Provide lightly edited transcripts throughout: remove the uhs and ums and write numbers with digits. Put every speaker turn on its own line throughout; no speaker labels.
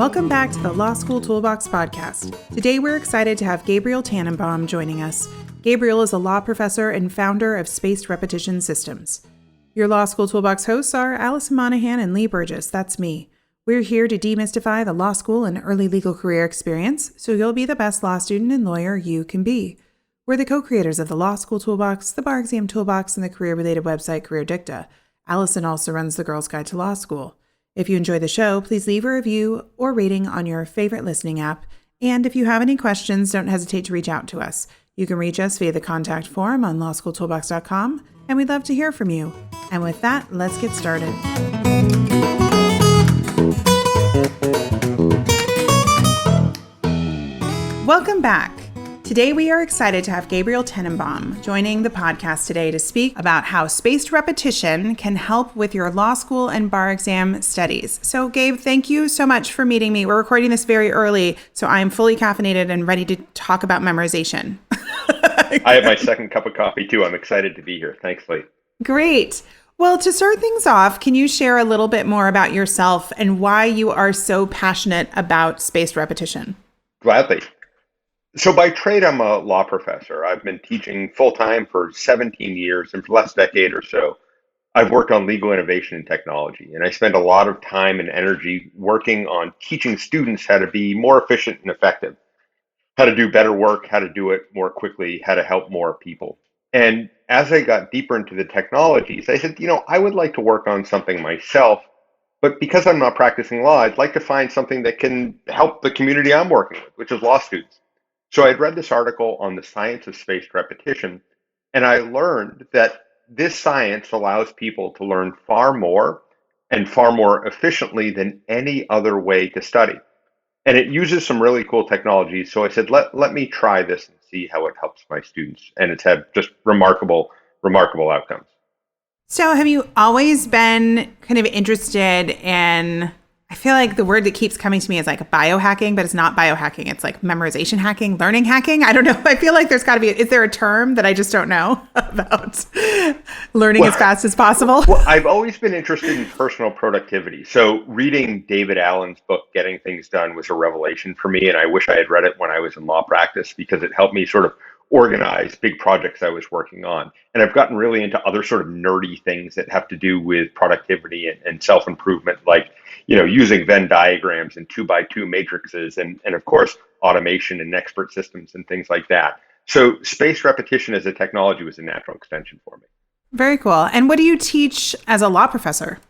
Welcome back to the Law School Toolbox podcast. Today we're excited to have Gabriel Teninbaum joining us. Gabriel is a law professor and founder of Spaced Repetition Systems. Your Law School Toolbox hosts are Alison Monahan and Lee Burgess. That's me. We're here to demystify the law school and early legal career experience so you'll be the best law student and lawyer you can be. We're the co-creators of the Law School Toolbox, the Bar Exam Toolbox, and the career-related website Career Dicta. Alison also runs the Girls Guide to Law School. If you enjoy the show, please leave a review or rating on your favorite listening app. And if you have any questions, don't hesitate to reach out to us. You can reach us via the contact form on lawschooltoolbox.com, and we'd love to hear from you. And with that, let's get started. Welcome back. Today we are excited to have Gabriel Teninbaum joining the podcast today to speak about how spaced repetition can help with your law school and bar exam studies. So Gabe, thank you so much for meeting me. We're recording this very early, so I am fully caffeinated and ready to talk about memorization.
I have my second cup of coffee too. I'm excited to be here. Thanks, Lee.
Great. Well, to start things off, can you share a little bit more about yourself and why you are so passionate about spaced repetition?
Gladly. So by trade, I'm a law professor. I've been teaching full-time for 17 years, and for the last decade or so, I've worked on legal innovation and technology. And I spend a lot of time and energy working on teaching students how to be more efficient and effective, how to do better work, how to do it more quickly, how to help more people. And as I got deeper into the technologies, I said, I would like to work on something myself, but because I'm not practicing law, I'd like to find something that can help the community I'm working with, which is law students. So I'd read this article on the science of spaced repetition, and I learned that this science allows people to learn far more and far more efficiently than any other way to study. And it uses some really cool technologies. So I said, let me try this and see how it helps my students. And it's had just remarkable outcomes.
So have you always been kind of interested in, I feel like the word that keeps coming to me is like biohacking, but it's not biohacking. It's like memorization hacking, learning hacking. I don't know. I feel like there's got to be, is there a term that I just don't know about learning as fast as possible?
Well, I've always been interested in personal productivity. So reading David Allen's book, Getting Things Done, was a revelation for me. And I wish I had read it when I was in law practice because it helped me sort of organize big projects I was working on. And I've gotten really into other sort of nerdy things that have to do with productivity and self-improvement, like using Venn diagrams and 2x2 matrices, and of course, automation and expert systems and things like that. So spaced repetition as a technology was a natural extension for me.
Very cool. And what do you teach as a law professor?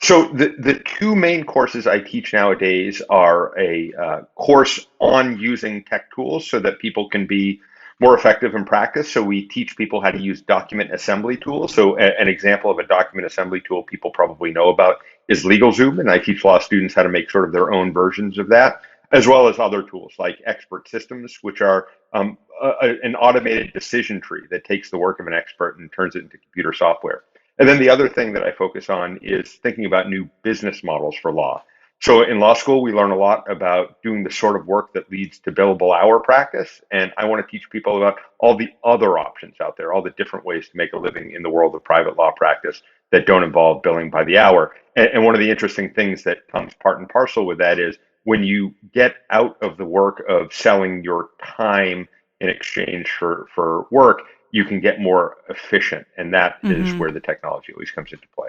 So the two main courses I teach nowadays are a course on using tech tools so that people can be more effective in practice. So we teach people how to use document assembly tools. So an example of a document assembly tool people probably know about is LegalZoom, and I teach law students how to make sort of their own versions of that, as well as other tools like expert systems, which are an automated decision tree that takes the work of an expert and turns it into computer software. And then the other thing that I focus on is thinking about new business models for law. So in law school, we learn a lot about doing the sort of work that leads to billable hour practice. And I want to teach people about all the other options out there, all the different ways to make a living in the world of private law practice that don't involve billing by the hour. And one of the interesting things that comes part and parcel with that is when you get out of the work of selling your time in exchange for work, you can get more efficient. And that is where the technology always comes into play.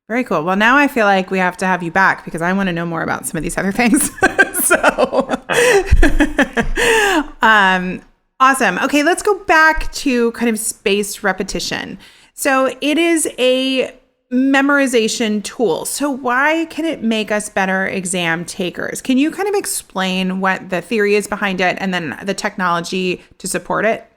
Very cool. Well, now I feel like we have to have you back because I want to know more about some of these other things. Awesome. Okay, let's go back to kind of spaced repetition. So it is a memorization tool. So why can it make us better exam takers? Can you kind of explain what the theory is behind it and then the technology to support it?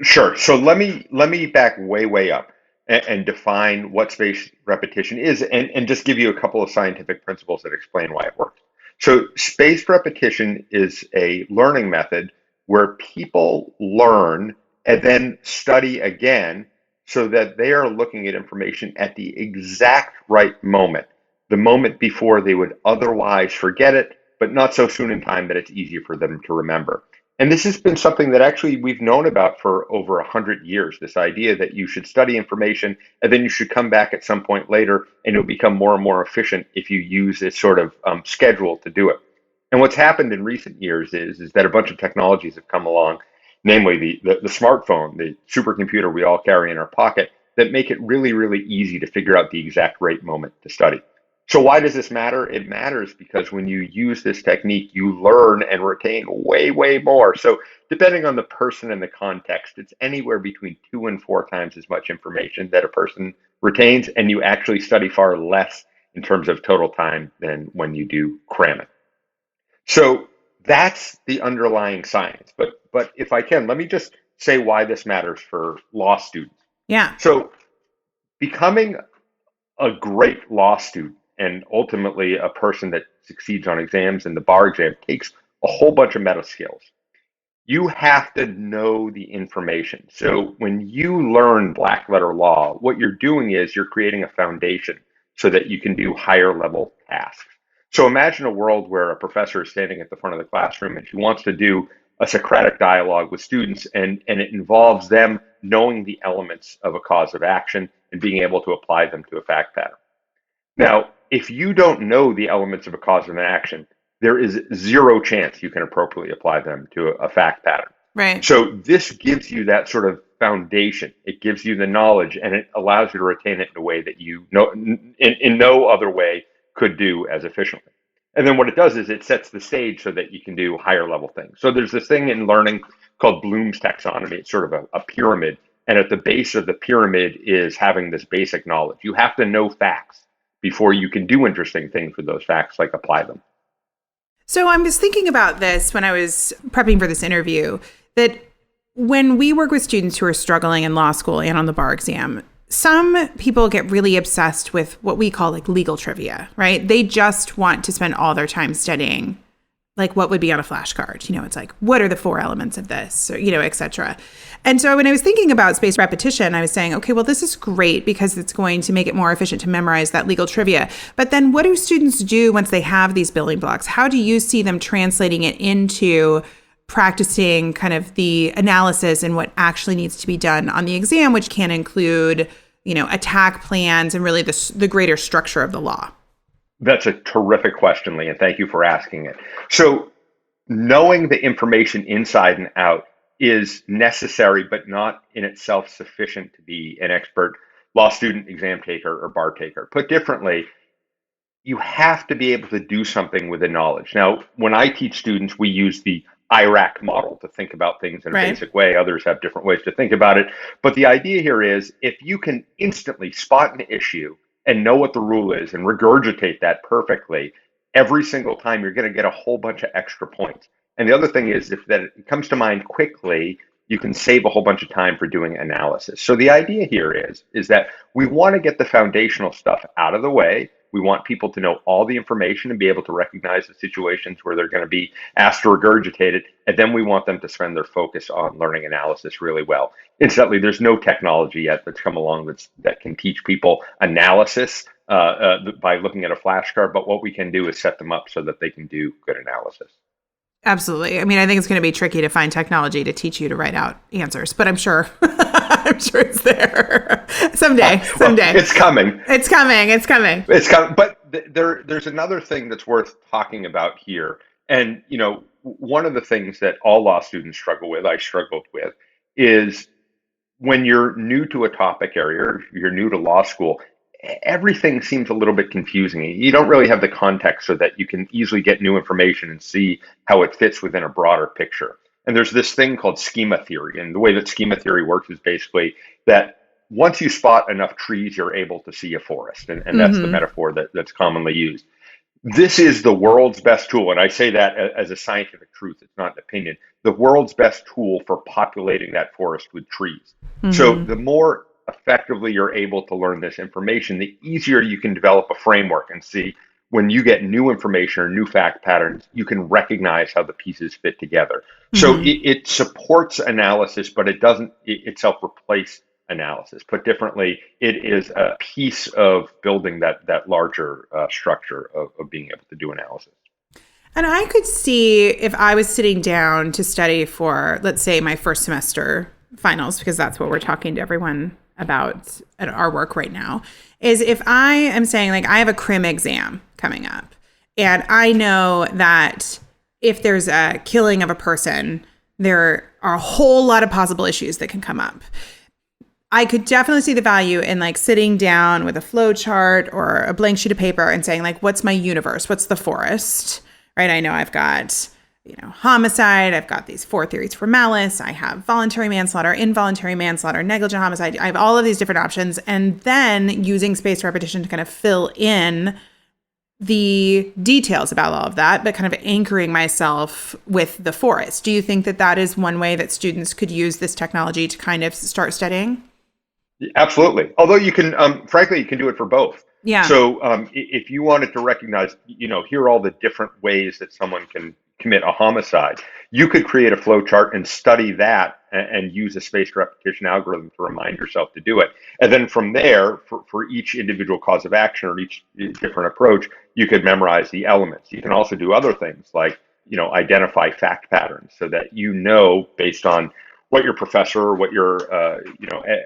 Sure. So let me back way up and define what spaced repetition is and just give you a couple of scientific principles that explain why it works. So spaced repetition is a learning method where people learn and then study again so that they are looking at information at the exact right moment, the moment before they would otherwise forget it, but not so soon in time that it's easier for them to remember. And this has been something that actually we've known about for over 100 years, this idea that you should study information and then you should come back at some point later and it'll become more and more efficient if you use this sort of schedule to do it. And what's happened in recent years is that a bunch of technologies have come along, namely the smartphone, the supercomputer we all carry in our pocket, that make it really, really easy to figure out the exact right moment to study. So why does this matter? It matters because when you use this technique, you learn and retain way, way more. So depending on the person and the context, it's anywhere between 2 and 4 times as much information that a person retains, and you actually study far less in terms of total time than when you do cramming. So that's the underlying science. But if I can, let me just say why this matters for law students.
Yeah.
So becoming a great law student and ultimately a person that succeeds on exams and the bar exam takes a whole bunch of meta skills. You have to know the information. So when you learn black letter law, what you're doing is you're creating a foundation so that you can do higher level tasks. So imagine a world where a professor is standing at the front of the classroom and she wants to do a Socratic dialogue with students, and it involves them knowing the elements of a cause of action and being able to apply them to a fact pattern. Now, if you don't know the elements of a cause of an action, there is zero chance you can appropriately apply them to a fact pattern.
Right.
So this gives you that sort of foundation. It gives you the knowledge, and it allows you to retain it in a way that you know in no other way could do as efficiently. And then what it does is it sets the stage so that you can do higher level things. So there's this thing in learning called Bloom's taxonomy. It's sort of a pyramid. And at the base of the pyramid is having this basic knowledge. You have to know facts before you can do interesting things with those facts, like apply them.
So I was thinking about this when I was prepping for this interview, that when we work with students who are struggling in law school and on the bar exam, some people get really obsessed with what we call like legal trivia, right? They just want to spend all their time studying like what would be on a flashcard. You know, it's like, what are the 4 elements of this, or, you know, et cetera. And so when I was thinking about spaced repetition, I was saying, okay, well, this is great because it's going to make it more efficient to memorize that legal trivia. But then what do students do once they have these building blocks? How do you see them translating it into practicing kind of the analysis and what actually needs to be done on the exam, which can include, you know, attack plans and really the greater structure of the law?
That's a terrific question, Lee, and thank you for asking it. So knowing the information inside and out is necessary, but not in itself sufficient to be an expert law student, exam taker, or bar taker. Put differently, you have to be able to do something with the knowledge. Now, when I teach students, we use the IRAC model to think about things in a basic way. Others have different ways to think about it. But the idea here is if you can instantly spot an issue and know what the rule is and regurgitate that perfectly, every single time you're going to get a whole bunch of extra points. And the other thing is if that it comes to mind quickly, you can save a whole bunch of time for doing analysis. So the idea here is that we want to get the foundational stuff out of the way. We want people to know all the information and be able to recognize the situations where they're going to be asked to regurgitate it. And then we want them to spend their focus on learning analysis really well. Incidentally, there's no technology yet that's come along that can teach people analysis by looking at a flashcard. But what we can do is set them up so that they can do good analysis.
Absolutely. I mean, I think it's going to be tricky to find technology to teach you to write out answers, but I'm sure it's there someday. Well,
it's coming.
It's coming.
But there's another thing that's worth talking about here. And, you know, one of the things that all law students struggle with, I struggled with, is when you're new to a topic area, or you're new to law school, everything seems a little bit confusing. You don't really have the context so that you can easily get new information and see how it fits within a broader picture. And there's this thing called schema theory. And the way that schema theory works is basically that once you spot enough trees, you're able to see a forest. And that's the metaphor that's commonly used. This is the world's best tool. And I say that as a scientific truth. It's not an opinion. The world's best tool for populating that forest with trees. So the more effectively you're able to learn this information, the easier you can develop a framework and see when you get new information or new fact patterns, you can recognize how the pieces fit together. So it supports analysis, but it doesn't itself replace analysis. Put differently, it is a piece of building that larger structure of being able to do analysis.
And I could see if I was sitting down to study for, let's say, my first semester finals, because that's what we're talking to everyone about at our work right now, is if I am saying, like, I have a crim exam coming up, and I know that if there's a killing of a person, there are a whole lot of possible issues that can come up. I could definitely see the value in like sitting down with a flow chart or a blank sheet of paper and saying, like, what's my universe? What's the forest? Right? I know I've got, homicide. I've got these 4 theories for malice. I have voluntary manslaughter, involuntary manslaughter, negligent homicide. I have all of these different options. And then using spaced repetition to kind of fill in the details about all of that, but kind of anchoring myself with the forest. Do you think that that is one way that students could use this technology to kind of start studying?
Absolutely. Although you can, frankly, you can do it for both.
Yeah.
So if you wanted to recognize, here are all the different ways that someone can commit a homicide, you could create a flow chart and study that and use a spaced repetition algorithm to remind yourself to do it. And then from there, for each individual cause of action or each different approach, you could memorize the elements. You can also do other things like, identify fact patterns so that based on what your professor or what your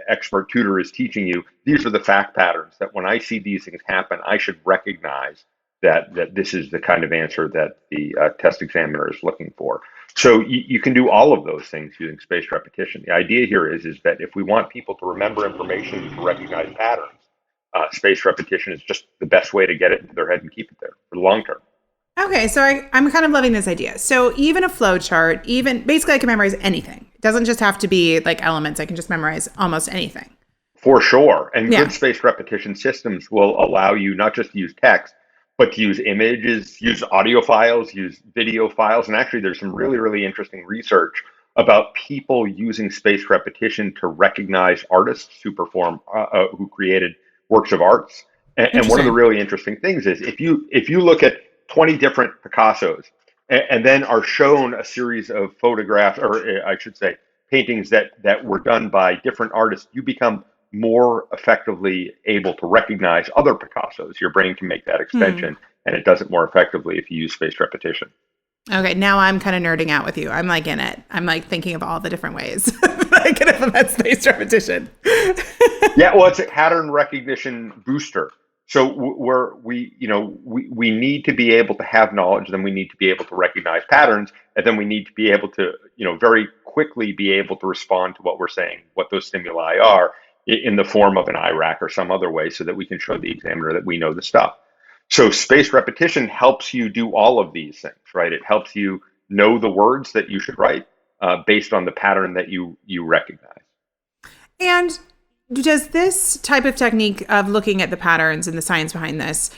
expert tutor is teaching you, these are the fact patterns that when I see these things happen, I should recognize that this is the kind of answer that the test examiner is looking for. So you can do all of those things using spaced repetition. The idea here is that if we want people to remember information, to recognize patterns, spaced repetition is just the best way to get it into their head and keep it there for the long term.
Okay, so I'm kind of loving this idea. So even a flow chart, basically I can memorize anything. It doesn't just have to be like elements. I can just memorize almost anything.
For sure. And good spaced repetition systems will allow you not just to use text, but to use images, use audio files, use video files. And actually, there's some really, really interesting research about people using spaced repetition to recognize artists who created works of arts. And one of the really interesting things is if you look at 20 different Picassos and then are shown a series of photographs, or I should say, paintings that were done by different artists, you become more effectively able to recognize other Picassos. Your brain can make that extension, and it does it more effectively if you use spaced repetition.
Okay, now I'm kind of nerding out with you. I'm like in it. I'm like thinking of all the different ways that I can implement spaced repetition.
Yeah, well, it's a pattern recognition booster. So we need to be able to have knowledge, then we need to be able to recognize patterns, and then we need to be able to, very quickly be able to respond to what we're saying, what those stimuli are, in the form of an IRAC or some other way so that we can show the examiner that we know the stuff. So spaced repetition helps you do all of these things, right? It helps you know the words that you should write based on the pattern that you recognize.
And does this type of technique of looking at the patterns and the science behind this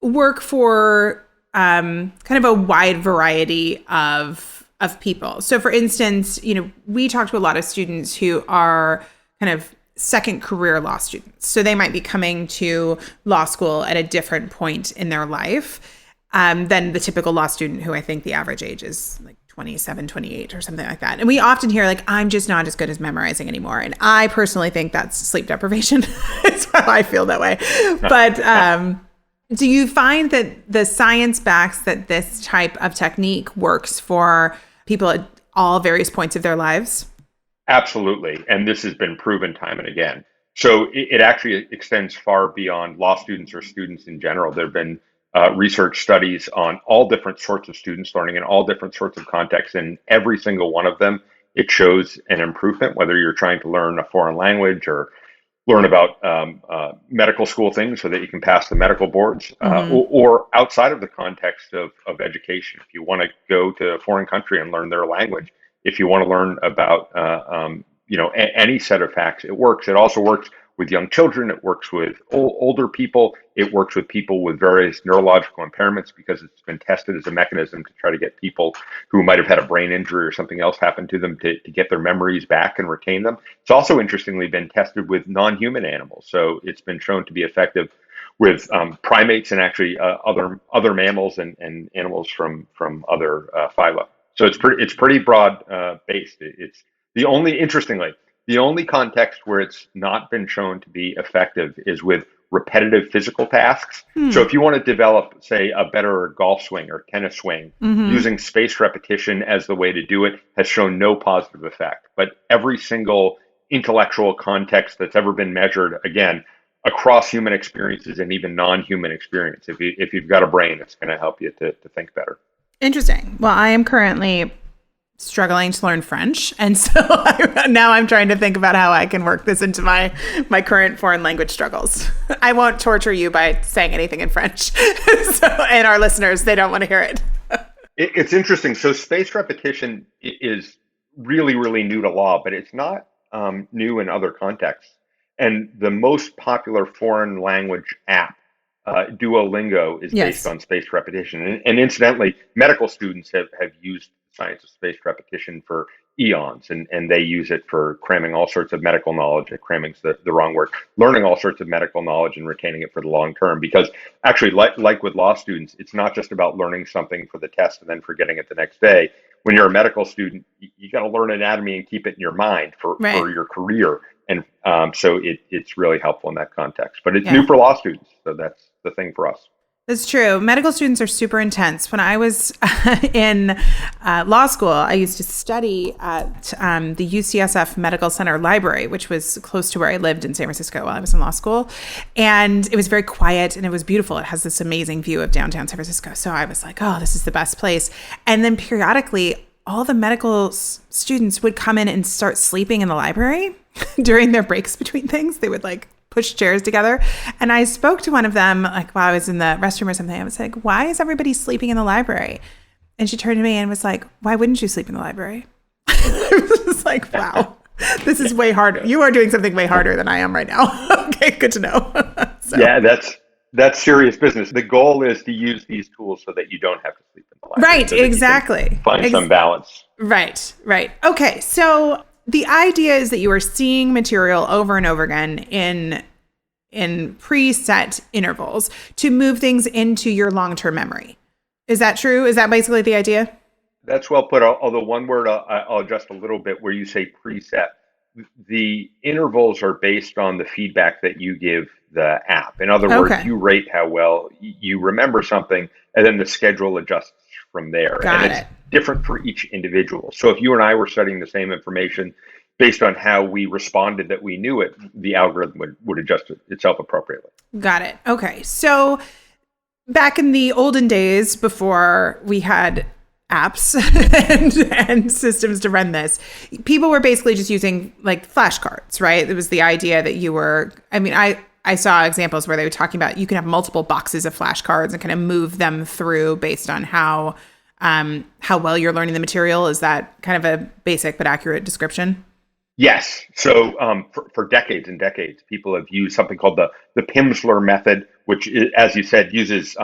work for kind of a wide variety of people? So for instance, we talk to a lot of students who are kind of second career law students. So they might be coming to law school at a different point in their life than the typical law student, who I think the average age is like 27, 28 or something like that. And we often hear like, I'm just not as good as memorizing anymore. And I personally think that's sleep deprivation. It's how I feel that way. But do you find that the science backs that this type of technique works for people at all various points of their lives?
Absolutely. And this has been proven time and again. So it actually extends far beyond law students or students in general. There have been research studies on all different sorts of students learning in all different sorts of contexts. And every single one of them, it shows an improvement, whether you're trying to learn a foreign language or learn about medical school things so that you can pass the medical boards, or outside of the context of education. If you want to go to a foreign country and learn their language, if you want to learn about any set of facts, it works. It also works with young children. It works with older people. It works with people with various neurological impairments because it's been tested as a mechanism to try to get people who might have had a brain injury or something else happen to them to get their memories back and retain them. It's also interestingly been tested with non-human animals. So it's been shown to be effective with primates and actually other mammals and animals from other phyla. So it's pretty broad based. It's interestingly, the only context where it's not been shown to be effective is with repetitive physical tasks. So if you want to develop, say, a better golf swing or tennis swing, using spaced repetition as the way to do it has shown no positive effect. But every single intellectual context that's ever been measured, again, across human experiences and even non-human experience, if you've got a brain, it's going to help you to think better.
Interesting. Well, I am currently struggling to learn French. And so now I'm trying to think about how I can work this into my current foreign language struggles. I won't torture you by saying anything in French. And our listeners, they don't want to hear it.
It's interesting. So spaced repetition is really, really new to law, but it's not new in other contexts. And the most popular foreign language app, Duolingo, is based on spaced repetition. And incidentally, medical students have used science of spaced repetition for eons, and they use it for cramming all sorts of medical knowledge. Cramming's the wrong word. Learning all sorts of medical knowledge and retaining it for the long term. Because actually, like with law students, it's not just about learning something for the test and then forgetting it the next day. When you're a medical student, you got to learn anatomy and keep it in your mind for your career. And so it's really helpful in that context. But it's new for law students, so that's the thing for us.
That's true. Medical students are super intense. When I was in law school, I used to study at the UCSF Medical Center Library, which was close to where I lived in San Francisco while I was in law school. And it was very quiet and it was beautiful. It has this amazing view of downtown San Francisco. So I was like, oh, this is the best place. And then periodically, all the medical students would come in and start sleeping in the library during their breaks between things. They would push chairs together. And I spoke to one of them while I was in the restroom or something. I was like, why is everybody sleeping in the library? And she turned to me and was like, why wouldn't you sleep in the library? I was just like, wow, this is way harder. You are doing something way harder than I am right now. Okay, good to know.
Yeah, that's serious business. The goal is to use these tools so that you don't have to sleep in the library.
Right, so exactly.
Find some balance.
Right. Okay, so the idea is that you are seeing material over and over again in preset intervals to move things into your long-term memory. Is that true? Is that basically the idea?
That's well put. Although one word I'll adjust a little bit where you say preset. The intervals are based on the feedback that you give the app. In other words, you rate how well you remember something, and then the schedule adjusts from there. It's different for each individual. So if you and I were studying the same information, based on how we responded that we knew it, the algorithm would adjust itself appropriately.
Got it. Okay. So back in the olden days, before we had apps and systems to run this, people were basically just using flashcards, right? It was the idea that you were, I saw examples where they were talking about you can have multiple boxes of flashcards and kind of move them through based on how well you're learning the material. Is that kind of a basic but accurate description?
Yes. So for decades and decades, people have used something called the Pimsleur method, which, as you said, uses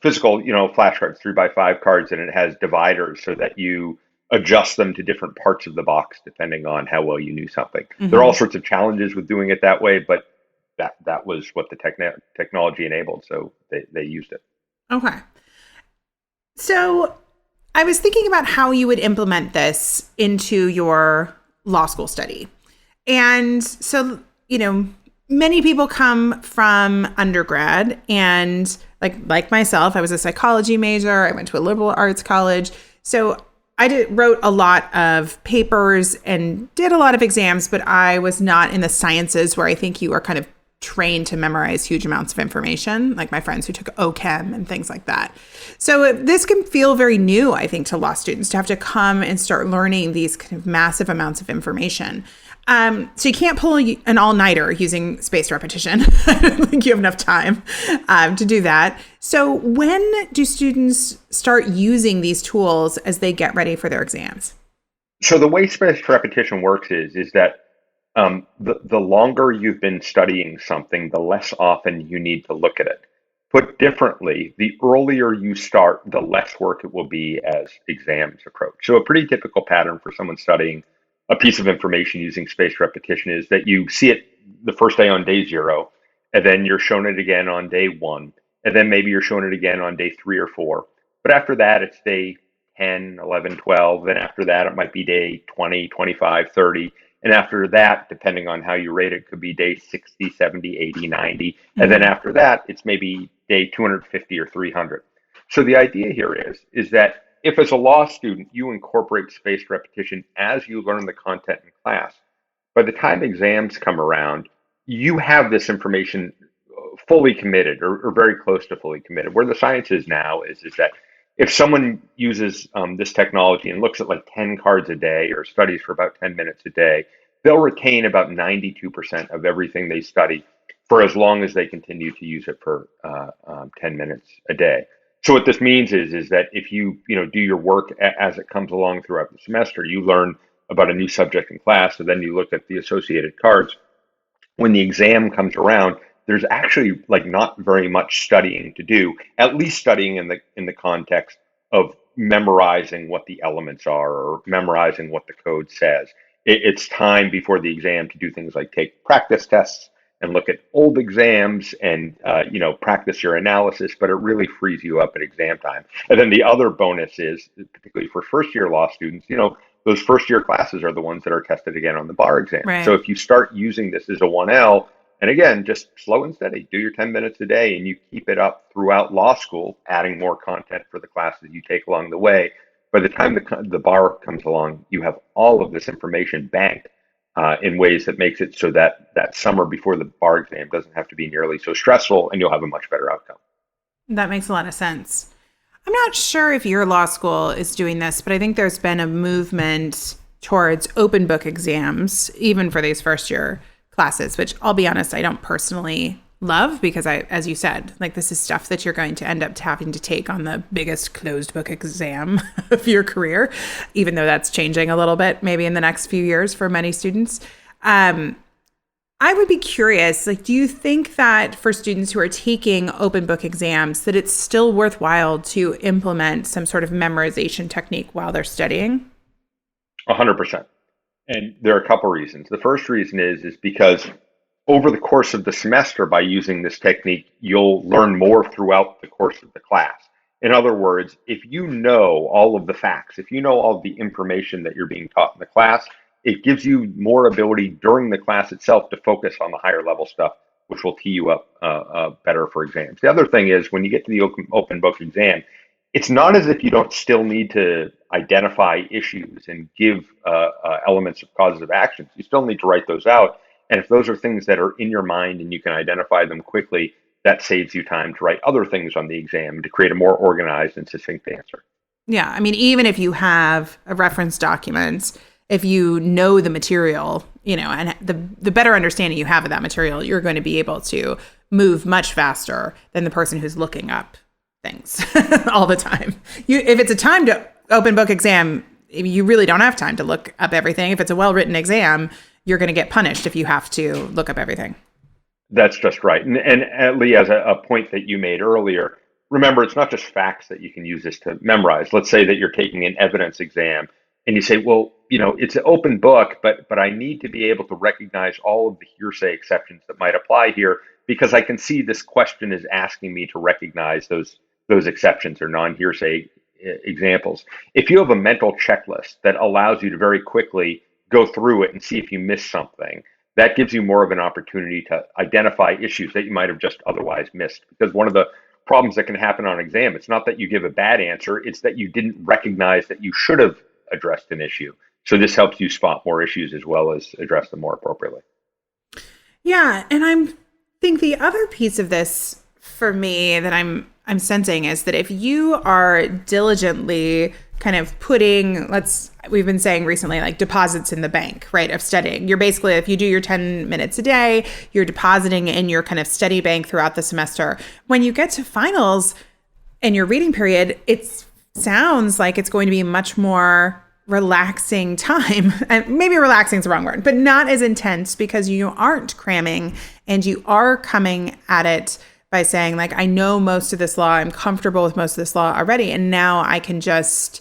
physical, flashcards, 3x5 cards, and it has dividers so that you adjust them to different parts of the box depending on how well you knew something. Mm-hmm. There are all sorts of challenges with doing it that way, but that was what the technology enabled, so they used it.
Okay. So I was thinking about how you would implement this into your law school study. And so, many people come from undergrad, and like myself, I was a psychology major. I went to a liberal arts college. So I wrote a lot of papers and did a lot of exams, but I was not in the sciences where I think you are kind of trained to memorize huge amounts of information, like my friends who took OChem and things like that. So this can feel very new, I think, to law students to have to come and start learning these kind of massive amounts of information. So you can't pull an all-nighter using spaced repetition. I don't think you have enough time to do that. So when do students start using these tools as they get ready for their exams?
So the way spaced repetition works is that the longer you've been studying something, the less often you need to look at it. Put differently, the earlier you start, the less work it will be as exams approach. So a pretty typical pattern for someone studying a piece of information using spaced repetition is that you see it the first day on day 0, and then you're shown it again on day 1, and then maybe you're shown it again on day 3 or 4. But after that, it's day 10, 11, 12. Then after that, it might be day 20, 25, 30. And after that, depending on how you rate it, could be day 60, 70, 80, 90. And then
Mhm.
after that, it's maybe day 250 or 300. So the idea here is that if as a law student, you incorporate spaced repetition as you learn the content in class, by the time exams come around, you have this information fully committed or very close to fully committed. Where the science is now is that if someone uses this technology and looks at like 10 cards a day or studies for about 10 minutes a day, they'll retain about 92% of everything they study for as long as they continue to use it for 10 minutes a day. So what this means is that if you do your work as it comes along throughout the semester, you learn about a new subject in class, so then you look at the associated cards. When the exam comes around, there's actually like not very much studying to do, at least studying in the context of memorizing what the elements are or memorizing what the code says. It's time before the exam to do things like take practice tests and look at old exams and practice your analysis, but it really frees you up at exam time. And then the other bonus is, particularly for first year law students, those first year classes are the ones that are tested again on the bar exam. So
Right.
if you start using this as a 1L, and again, just slow and steady, do your 10 minutes a day, and you keep it up throughout law school, adding more content for the classes you take along the way. By the time the bar comes along, you have all of this information banked in ways that makes it so that that summer before the bar exam doesn't have to be nearly so stressful, and you'll have a much better outcome.
That makes a lot of sense. I'm not sure if your law school is doing this, but I think there's been a movement towards open book exams, even for these first year classes, which I'll be honest, I don't personally love because as you said, like this is stuff that you're going to end up having to take on the biggest closed book exam of your career, even though that's changing a little bit maybe in the next few years for many students. I would be curious, like, do you think that for students who are taking open book exams, that it's still worthwhile to implement some sort of memorization technique while they're studying?
100%. And there are a couple reasons. The first reason is because over the course of the semester, by using this technique, you'll learn more throughout the course of the class. In other words, if you know all of the facts, if you know all of the information that you're being taught in the class, it gives you more ability during the class itself to focus on the higher level stuff, which will tee you up better for exams. The other thing is when you get to the open book exam, it's not as if you don't still need to identify issues and give elements of causes of actions. You still need to write those out. And if those are things that are in your mind and you can identify them quickly, that saves you time to write other things on the exam to create a more organized and succinct answer.
Yeah, I mean, even if you have a reference document, if you know the material, and the better understanding you have of that material, you're going to be able to move much faster than the person who's looking up things all the time. If it's a timed open book exam, you really don't have time to look up everything. If it's a well-written exam, you're going to get punished if you have to look up everything.
That's just right. And Lee, as a point that you made earlier, remember, it's not just facts that you can use this to memorize. Let's say that you're taking an evidence exam and you say, well, it's an open book, but I need to be able to recognize all of the hearsay exceptions that might apply here because I can see this question is asking me to recognize those exceptions or non-hearsay examples. If you have a mental checklist that allows you to very quickly go through it and see if you miss something, that gives you more of an opportunity to identify issues that you might have just otherwise missed. Because one of the problems that can happen on an exam, it's not that you give a bad answer, it's that you didn't recognize that you should have addressed an issue. So this helps you spot more issues as well as address them more appropriately.
Yeah, and I think the other piece of this for me that I'm sensing is that if you are diligently kind of putting, we've been saying recently, like deposits in the bank, right, of studying. You're basically, if you do your 10 minutes a day, you're depositing in your kind of study bank throughout the semester. When you get to finals and your reading period, it sounds like it's going to be much more relaxing time. And maybe relaxing is the wrong word, but not as intense because you aren't cramming and you are coming at it by saying, like, I know most of this law, I'm comfortable with most of this law already, and now I can just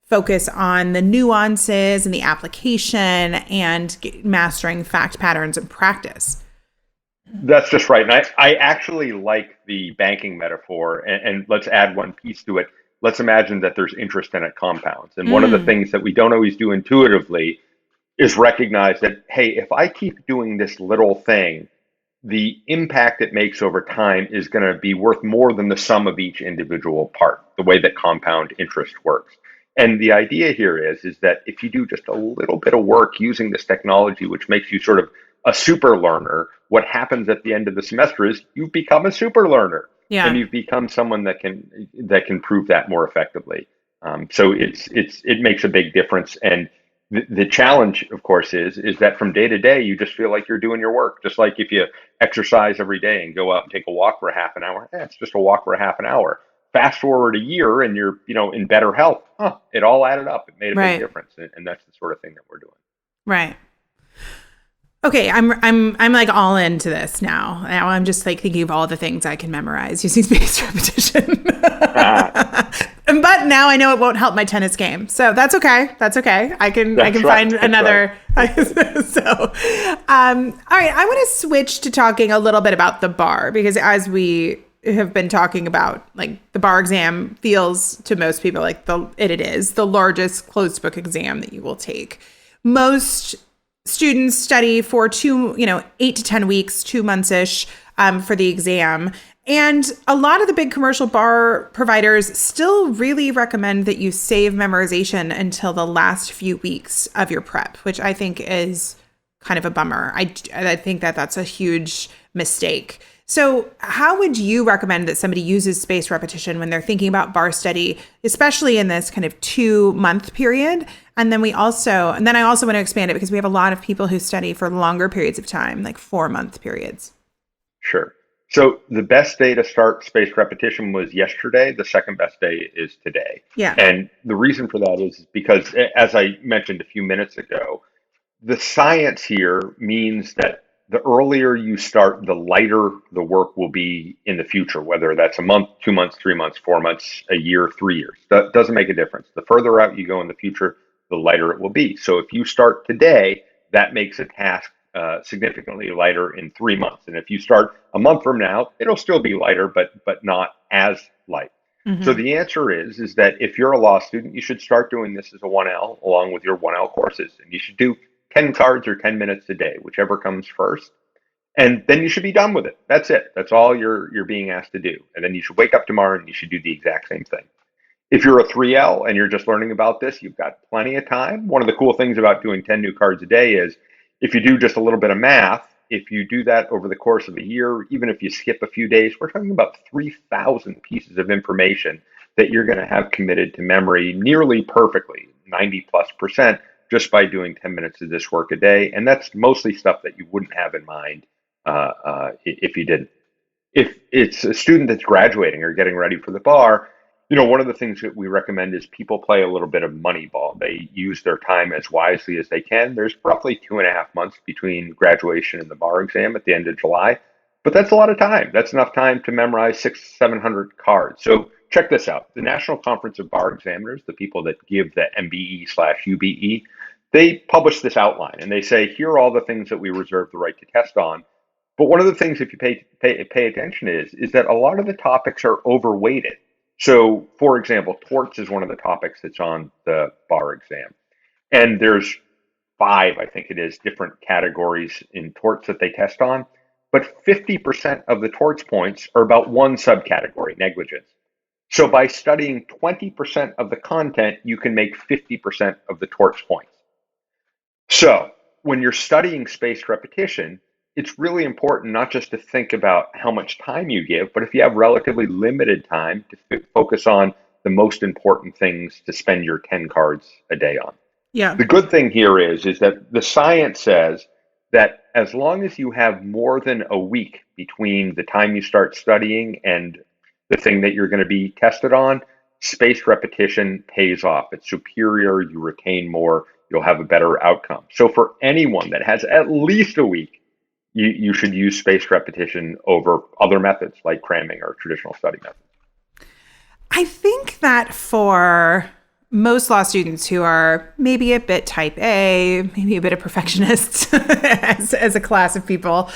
focus on the nuances and the application and mastering fact patterns and practice.
That's just right. And I actually like the banking metaphor. And let's add one piece to it. Let's imagine that there's interest and it compounds. And one of the things that we don't always do intuitively is recognize that, hey, if I keep doing this little thing, the impact it makes over time is going to be worth more than the sum of each individual part, the way that compound interest works. And the idea here is that if you do just a little bit of work using this technology, which makes you sort of a super learner, what happens at the end of the semester is you've become a super learner, and
Yeah.
you've become someone that can prove that more effectively. So it makes a big difference. And the challenge, of course, is that from day to day, you just feel like you're doing your work. Just like if you exercise every day and go out and take a walk for a half an hour, it's just a walk for a half an hour. Fast forward a year and you're, in better health. It all added up. It made a big
Right.
difference. And that's the sort of thing that we're doing.
Right. Okay, I'm like all into this now. Now I'm just like thinking of all the things I can memorize using spaced repetition. But now I know it won't help my tennis game. So that's okay. That's okay. I can
Right.
find
That's
another
right.
so all right, I want to switch to talking a little bit about the bar, because as we have been talking about, like, the bar exam feels to most people like it is the largest closed book exam that you will take. Most students study for 8 to 10 weeks, 2 months ish, for the exam. And a lot of the big commercial bar providers still really recommend that you save memorization until the last few weeks of your prep, which I think is kind of a bummer. I think that that's a huge mistake. So how would you recommend that somebody uses spaced repetition when they're thinking about bar study, especially in this kind of 2-month period? And then I also want to expand it because we have a lot of people who study for longer periods of time, like 4-month periods.
Sure. So the best day to start spaced repetition was yesterday. The second best day is today.
Yeah.
And the reason for that is because, as I mentioned a few minutes ago, the science here means that the earlier you start, the lighter the work will be in the future, whether that's a month, 2 months, 3 months, 4 months, a year, 3 years. That doesn't make a difference. The further out you go in the future, the lighter it will be. So if you start today, that makes a task significantly lighter in 3 months. And if you start a month from now, it'll still be lighter, but not as light. So
Mm-hmm.
the answer is that if you're a law student, you should start doing this as a 1L along with your 1L courses. And you should do 10 cards or 10 minutes a day, whichever comes first. And then you should be done with it. That's it. That's all you're being asked to do. And then you should wake up tomorrow and you should do the exact same thing. If you're a 3L and you're just learning about this, you've got plenty of time. One of the cool things about doing 10 new cards a day is if you do just a little bit of math, if you do that over the course of a year, even if you skip a few days, we're talking about 3,000 pieces of information that you're going to have committed to memory nearly perfectly, 90+%, just by doing 10 minutes of this work a day. And that's mostly stuff that you wouldn't have in mind if you didn't. If it's a student that's graduating or getting ready for the bar, one of the things that we recommend is people play a little bit of money ball. They use their time as wisely as they can. There's roughly 2.5 months between graduation and the bar exam at the end of July, but that's a lot of time. That's enough time to memorize 600-700 cards. So check this out. The National Conference of Bar Examiners, the people that give the MBE/UBE, they publish this outline and they say, here are all the things that we reserve the right to test on. But one of the things, if you pay attention, is that a lot of the topics are overweighted. So, for example, torts is one of the topics that's on the bar exam. And there's 5, I think it is, different categories in torts that they test on. But 50% of the torts points are about one subcategory, negligence. So by studying 20% of the content, you can make 50% of the torts points. So when you're studying spaced repetition, it's really important not just to think about how much time you give, but if you have relatively limited time, to focus on the most important things to spend your 10 cards a day on.
Yeah.
The good thing here is that the science says that as long as you have more than a week between the time you start studying and the thing that you're going to be tested on, spaced repetition pays off. It's superior. You retain more. You'll have a better outcome. So for anyone that has at least a week, you should use spaced repetition over other methods like cramming or traditional study methods.
I think that for most law students who are maybe a bit type A, maybe a bit of perfectionists as a class of people,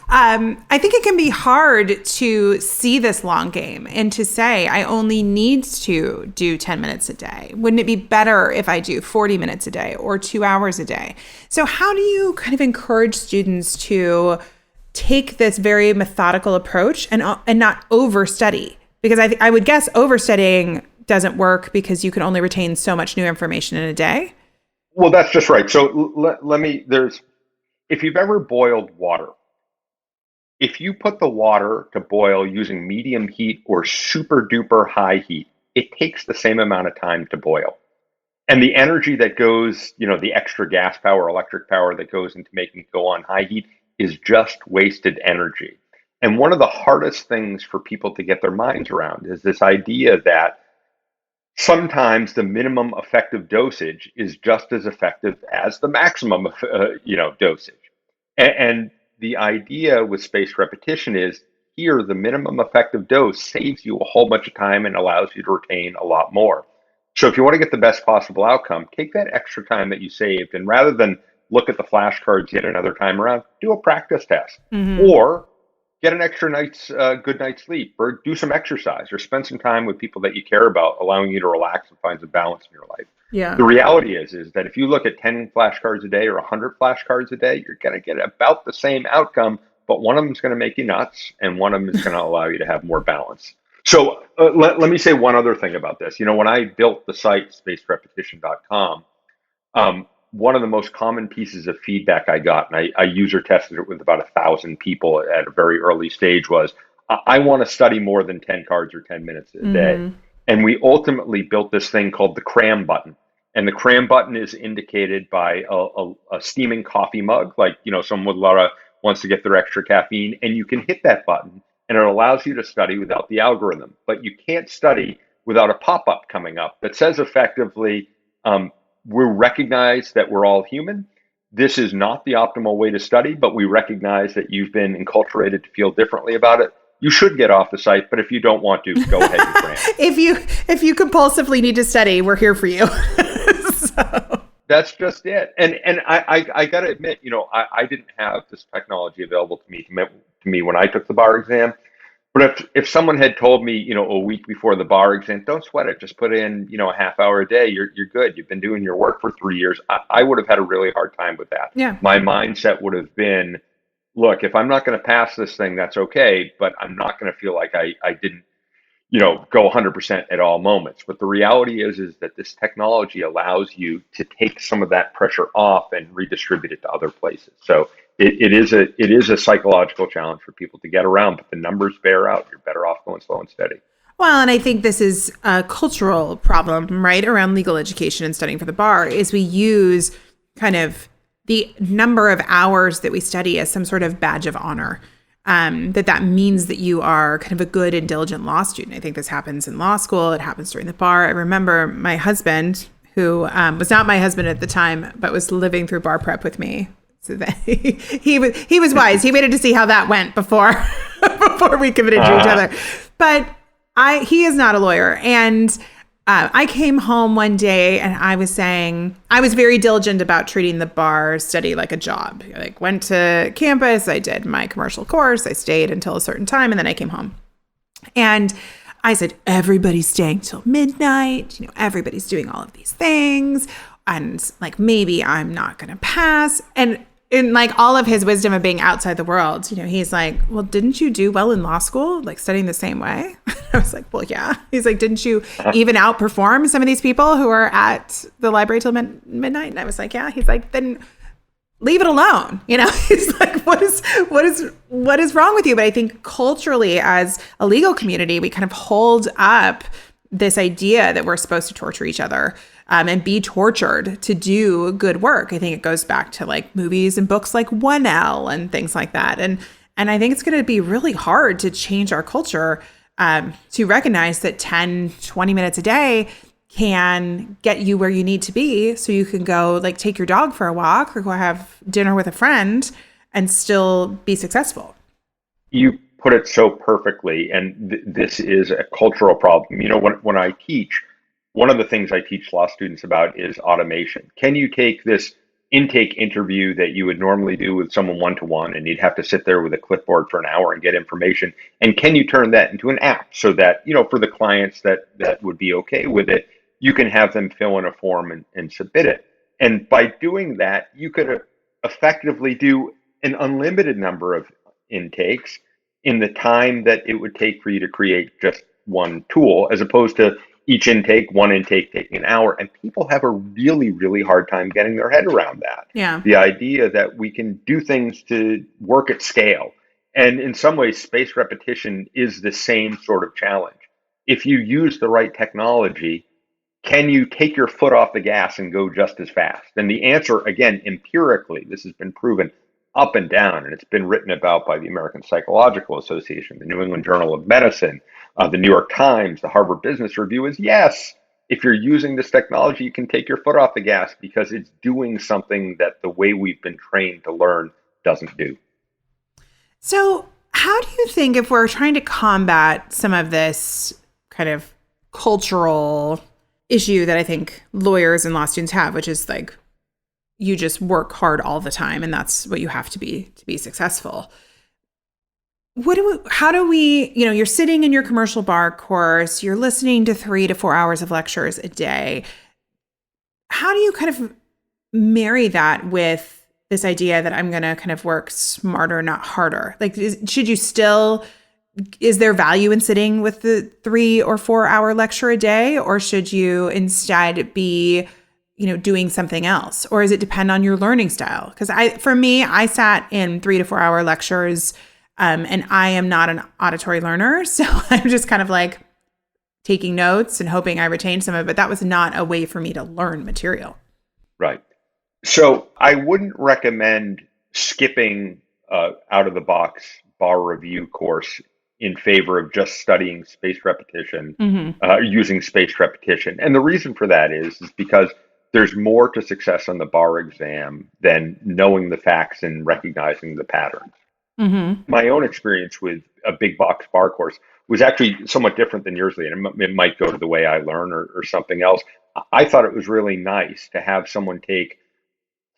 I think it can be hard to see this long game and to say, I only need to do 10 minutes a day. Wouldn't it be better if I do 40 minutes a day or 2 hours a day? So how do you kind of encourage students to take this very methodical approach and not overstudy? Because I would guess overstudying doesn't work because you can only retain so much new information in a day.
Well, that's just right. So if you've ever boiled water, if you put the water to boil using medium heat or super duper high heat, it takes the same amount of time to boil. And the energy that goes, the extra gas power, electric power that goes into making it go on high heat is just wasted energy. And one of the hardest things for people to get their minds around is this idea that sometimes the minimum effective dosage is just as effective as the maximum, dosage. And the idea with spaced repetition is here, the minimum effective dose saves you a whole bunch of time and allows you to retain a lot more. So if you want to get the best possible outcome, take that extra time that you saved, and rather than look at the flashcards yet another time around, do a practice test. Or get an extra good night's sleep, or do some exercise, or spend some time with people that you care about, allowing you to relax and find some balance in your life.
Yeah.
The reality is that if you look at 10 flashcards a day or 100 flashcards a day, you're going to get about the same outcome, but one of them is going to make you nuts, and one of them is going to allow you to have more balance. So let me say one other thing about this. When I built the site, spacedrepetition.com, one of the most common pieces of feedback I got, and I user tested it with about 1,000 people at a very early stage, was, I want to study more than 10 cards or 10 minutes a day. And we ultimately built this thing called the cram button. And the cram button is indicated by a steaming coffee mug, like, someone wants to get their extra caffeine, and you can hit that button and it allows you to study without the algorithm. But you can't study without a pop-up coming up that says effectively, we recognize that we're all human. This is not the optimal way to study, but we recognize that you've been enculturated to feel differently about it. You should get off the site, but if you don't want to, go ahead and cram.
If you compulsively need to study, we're here for you. So.
That's just it. And I got to admit, I didn't have this technology available to me when I took the bar exam. But if someone had told me, a week before the bar exam, don't sweat it, just put in, a half hour a day, you're good. You've been doing your work for 3 years. I would have had a really hard time with that.
Yeah.
My mindset would have been, look, if I'm not going to pass this thing, that's okay, but I'm not going to feel like I didn't, go 100% at all moments. But the reality is that this technology allows you to take some of that pressure off and redistribute it to other places. So it is a psychological challenge for people to get around, but the numbers bear out. You're better off going slow and steady.
Well, and I think this is a cultural problem, right, around legal education and studying for the bar, is we use kind of the number of hours that we study as some sort of badge of honor. That means that you are kind of a good and diligent law student. I think this happens in law school. It happens during the bar. I remember my husband, who was not my husband at the time, but was living through bar prep with me. So that he was wise. He waited to see how that went before we committed to each other. But he is not a lawyer, and I came home one day and I was saying, I was very diligent about treating the bar study like a job. I went to campus, I did my commercial course, I stayed until a certain time, and then I came home. And I said, everybody's staying till midnight, everybody's doing all of these things, and maybe I'm not going to pass. And in all of his wisdom of being outside the world, he's like, well, didn't you do well in law school, studying the same way? I was like, well, yeah. He's like, didn't you even outperform some of these people who are at the library till midnight? And I was like, yeah. He's like, then leave it alone. He's like, what is wrong with you? But I think culturally, as a legal community, we kind of hold up this idea that we're supposed to torture each other and be tortured to do good work. I think it goes back to movies and books like 1L and things like that. And I think it's going to be really hard to change our culture to recognize that 10, 20 minutes a day can get you where you need to be, so you can go take your dog for a walk or go have dinner with a friend and still be successful.
You put it so perfectly, and this is a cultural problem. When I teach, one of the things I teach law students about is automation. Can you take this intake interview that you would normally do with someone one-to-one, and you'd have to sit there with a clipboard for an hour and get information, and can you turn that into an app so that, for the clients that would be okay with it, you can have them fill in a form and submit it. And by doing that, you could effectively do an unlimited number of intakes in the time that it would take for you to create just one tool, as opposed to one intake taking an hour. And people have a really, really hard time getting their head around that.
Yeah.
The idea that we can do things to work at scale. And in some ways, spaced repetition is the same sort of challenge. If you use the right technology, can you take your foot off the gas and go just as fast? And the answer, again, empirically, this has been proven up and down, and it's been written about by the American Psychological Association, the New England Journal of Medicine, the New York Times, the Harvard Business Review, is yes, if you're using this technology, you can take your foot off the gas because it's doing something that the way we've been trained to learn doesn't do.
So how do you think, if we're trying to combat some of this kind of cultural issue that I think lawyers and law students have, which is like, you just work hard all the time and that's what you have to be successful. How do we, you're sitting in your commercial bar course, you're listening to 3 to 4 hours of lectures a day. How do you kind of marry that with this idea that I'm going to kind of work smarter, not harder? Like, is there value in sitting with the 3 or 4 hour lecture a day, or should you instead be doing something else? Or does it depend on your learning style? Because for me, I sat in 3 to 4 hour lectures, and I am not an auditory learner. So I'm just kind of like taking notes and hoping I retain some of it, but that was not a way for me to learn material.
Right. So I wouldn't recommend skipping out of the box bar review course in favor of just studying spaced repetition, using spaced repetition. And the reason for that is because there's more to success on the bar exam than knowing the facts and recognizing the patterns. My own experience with a big box bar course was actually somewhat different than yours, Lee, and it might go to the way I learn or something else. I thought it was really nice to have someone take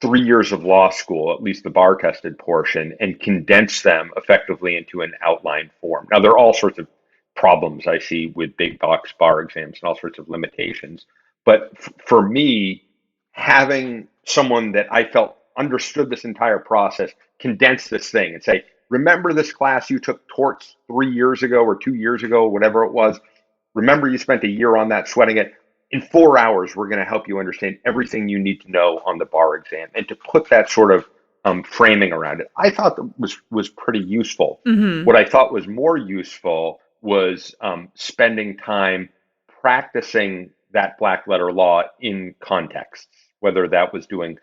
3 years of law school, at least the bar tested portion, and condense them effectively into an outline form. Now, there are all sorts of problems I see with big box bar exams and all sorts of limitations. But for me, having someone that I felt understood this entire process, condense this thing and say, remember this class you took torts 3 years ago or 2 years ago, whatever it was. Remember you spent a year on that sweating it. In 4 hours, we're going to help you understand everything you need to know on the bar exam. And to put that sort of framing around it, I thought that was pretty useful. What I thought was more useful was spending time practicing that black letter law in contexts, whether that was doing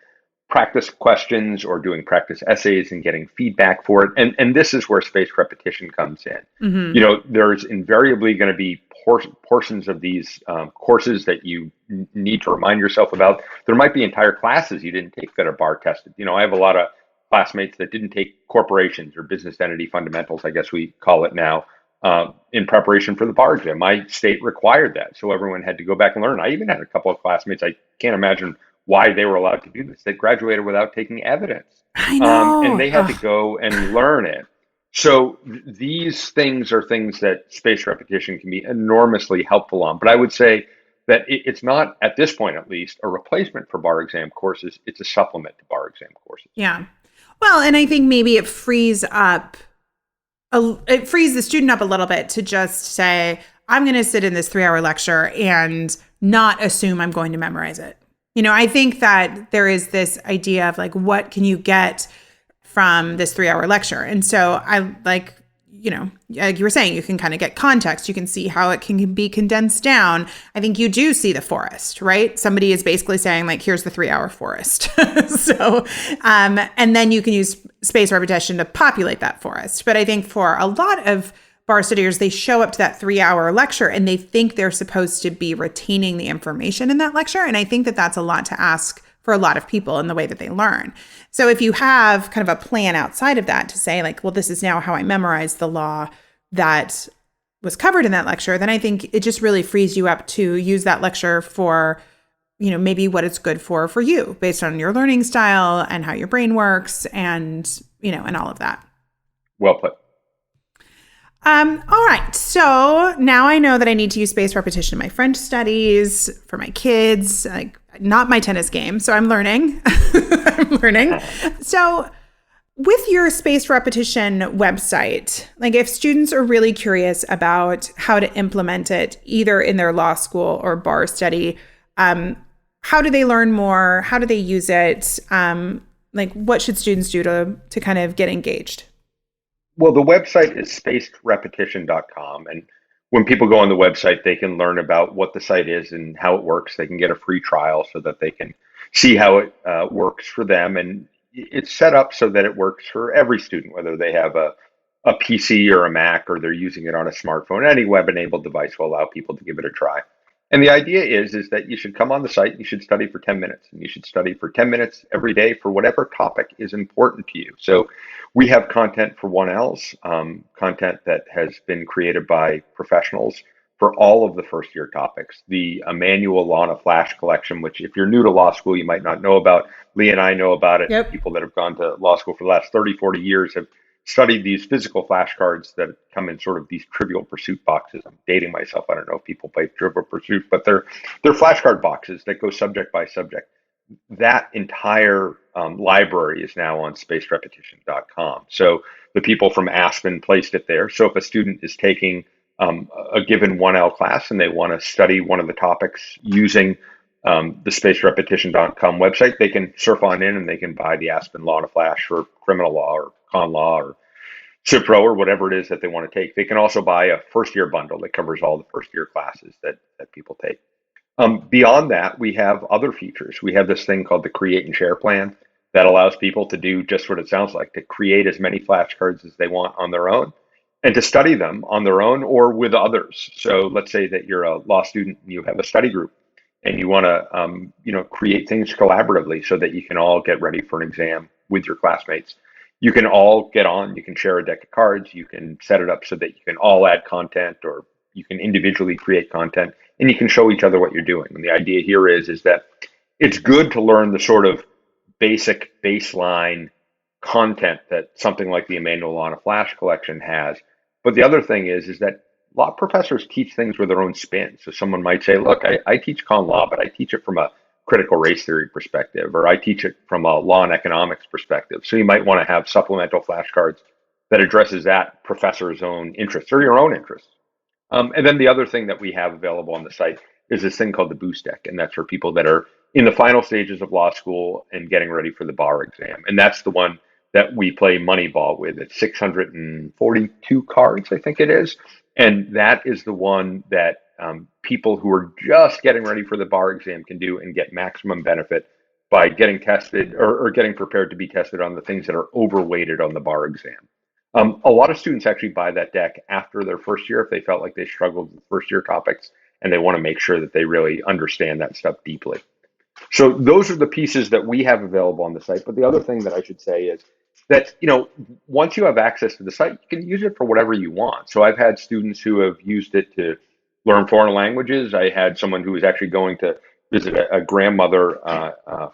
practice questions or doing practice essays and getting feedback for it. And this is where spaced repetition comes in. There's invariably going to be portions of these courses that you need to remind yourself about. There might be entire classes you didn't take that are bar tested. I have a lot of classmates that didn't take corporations or business entity fundamentals, I guess we call it now, in preparation for the bar exam. My state required that, so everyone had to go back and learn. I even had a couple of classmates, I can't imagine why they were allowed to do this. They graduated without taking evidence.
I know.
And they had to go and learn it. So these things are things that spaced repetition can be enormously helpful on. But I would say that it's not, at this point at least, a replacement for bar exam courses. It's a supplement to bar exam courses.
Yeah. Well, and I think maybe it frees the student up a little bit to just say, I'm going to sit in this 3 hour lecture and not assume I'm going to memorize it. I think that there is this idea of like, what can you get from this 3 hour lecture? And so I like, like you were saying, you can kind of get context. You can see how it can be condensed down. I think you do see the forest, right? Somebody is basically saying like, here's the 3 hour forest. So, and then you can use spaced repetition to populate that forest. But I think for a lot of bar studiers, they show up to that 3 hour lecture and they think they're supposed to be retaining the information in that lecture. And I think that that's a lot to ask for a lot of people in the way that they learn. So if you have kind of a plan outside of that to say like, well, this is now how I memorize the law, that was covered in that lecture, then I think it just really frees you up to use that lecture for, maybe what it's good for you based on your learning style and how your brain works and, and all of that.
Well put.
All right. So now I know that I need to use spaced repetition in my French studies for my kids, like not my tennis game. So I'm learning. I'm learning. So with your spaced repetition website, like if students are really curious about how to implement it either in their law school or bar study, how do they learn more? How do they use it? Like what should students do to kind of get engaged?
Well, the website is spacedrepetition.com. And when people go on the website, they can learn about what the site is and how it works. They can get a free trial so that they can see how it works for them. And it's set up so that it works for every student, whether they have a PC or a Mac or they're using it on a smartphone. Any web-enabled device will allow people to give it a try. And the idea is that you should come on the site, you should study for 10 minutes, and you should study for 10 minutes every day for whatever topic is important to you. So we have content for 1Ls, content that has been created by professionals for all of the first year topics. The Emmanuel Law in a Flash collection, which if you're new to law school, you might not know about. Lee and I know about it.
Yep.
People that have gone to law school for the last 30, 40 years have studied these physical flashcards that come in sort of these Trivial Pursuit boxes. I'm dating myself. I don't know if people play Trivial Pursuit, but they're flashcard boxes that go subject by subject. That entire library is now on spacedrepetition.com. So the people from Aspen placed it there. So if a student is taking a given 1L class and they want to study one of the topics using the spacedrepetition.com website, they can surf on in and they can buy the Aspen Law in a Flash for criminal law or con law or CIPRO or whatever it is that they want to take. They can also buy a first year bundle that covers all the first year classes that people take. Beyond that, we have other features. We have this thing called the Create and Share plan that allows people to do just what it sounds like, to create as many flashcards as they want on their own and to study them on their own or with others. So let's say that you're a law student and you have a study group and you want to create things collaboratively so that you can all get ready for an exam with your classmates. You can all get on, you can share a deck of cards, you can set it up so that you can all add content or you can individually create content and you can show each other what you're doing. And the idea here is that it's good to learn the sort of basic baseline content that something like the Emmanuel Law in a Flash collection has. But the other thing is that law professors teach things with their own spin. So someone might say, look, I teach con law, but I teach it from a critical race theory perspective, or I teach it from a law and economics perspective. So you might want to have supplemental flashcards that addresses that professor's own interests or your own interests. And then the other thing that we have available on the site is this thing called the Boost Deck. And that's for people that are in the final stages of law school and getting ready for the bar exam. And that's the one that we play Moneyball with. It's 642 cards, I think it is. And that is the one that people who are just getting ready for the bar exam can do and get maximum benefit by getting tested or getting prepared to be tested on the things that are overweighted on the bar exam. A lot of students actually buy that deck after their first year if they felt like they struggled with first year topics and they want to make sure that they really understand that stuff deeply. So those are the pieces that we have available on the site. But the other thing that I should say is that, once you have access to the site, you can use it for whatever you want. So I've had students who have used it to learn foreign languages. I had someone who was actually going to visit a grandmother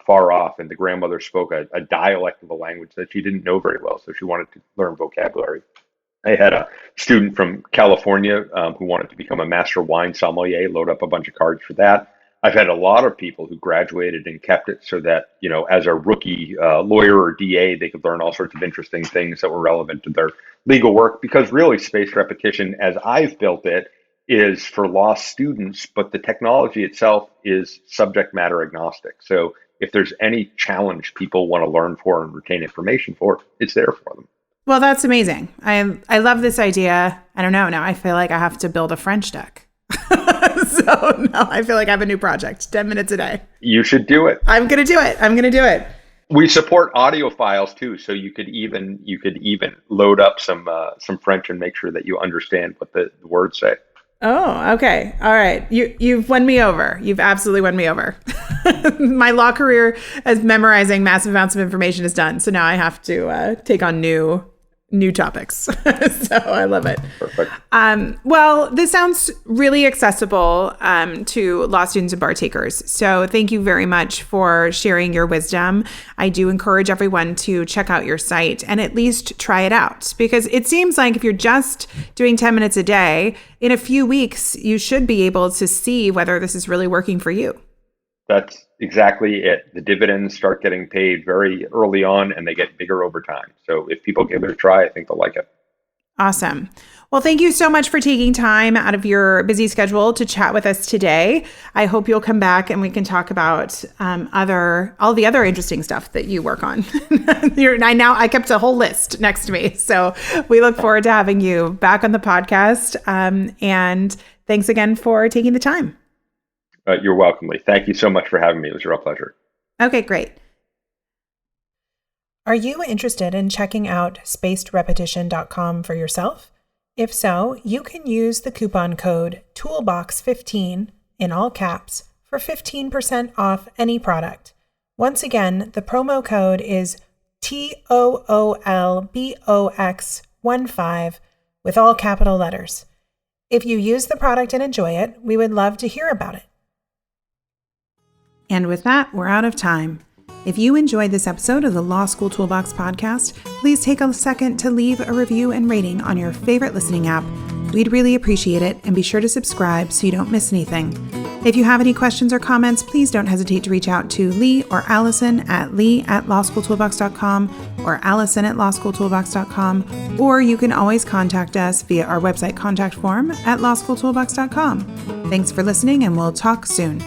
far off, and the grandmother spoke a dialect of a language that she didn't know very well, so she wanted to learn vocabulary. I had a student from California who wanted to become a master wine sommelier, load up a bunch of cards for that. I've had a lot of people who graduated and kept it so that, as a rookie lawyer or DA, they could learn all sorts of interesting things that were relevant to their legal work, because really spaced repetition, as I've built it, is for law students, but the technology itself is subject matter agnostic. So if there's any challenge people want to learn for and retain information for, it's there for them.
Well, that's amazing. I love this idea. I don't know. Now I feel like I have to build a French deck. So now I feel like I have a new project, 10 minutes a day.
You should do it.
I'm going to do it.
We support audio files too. So you could even load up some French and make sure that you understand what the words say.
Oh, okay. All right. You've won me over. You've absolutely won me over. My law career as memorizing massive amounts of information is done. So now I have to take on new new topics. So I love it.
Perfect.
Well, this sounds really accessible to law students and bar takers. So thank you very much for sharing your wisdom. I do encourage everyone to check out your site and at least try it out, because it seems like if you're just doing 10 minutes a day, in a few weeks, you should be able to see whether this is really working for you.
That's exactly it. The dividends start getting paid very early on and they get bigger over time. So if people give it a try, I think they'll like it.
Awesome. Well, thank you so much for taking time out of your busy schedule to chat with us today. I hope you'll come back and we can talk about all the other interesting stuff that you work on. I kept a whole list next to me. So we look forward to having you back on the podcast. And thanks again for taking the time.
You're welcome, Lee. Thank you so much for having me. It was a real pleasure.
Okay, great. Are you interested in checking out spacedrepetition.com for yourself? If so, you can use the coupon code TOOLBOX15 in all caps for 15% off any product. Once again, the promo code is TOOLBOX15 with all capital letters. If you use the product and enjoy it, we would love to hear about it. And with that, we're out of time. If you enjoyed this episode of the Law School Toolbox podcast, please take a second to leave a review and rating on your favorite listening app. We'd really appreciate it, and be sure to subscribe so you don't miss anything. If you have any questions or comments, please don't hesitate to reach out to Lee or Alison at lee@lawschooltoolbox.com or allison@lawschooltoolbox.com, or you can always contact us via our website contact form at lawschooltoolbox.com. Thanks for listening, and we'll talk soon.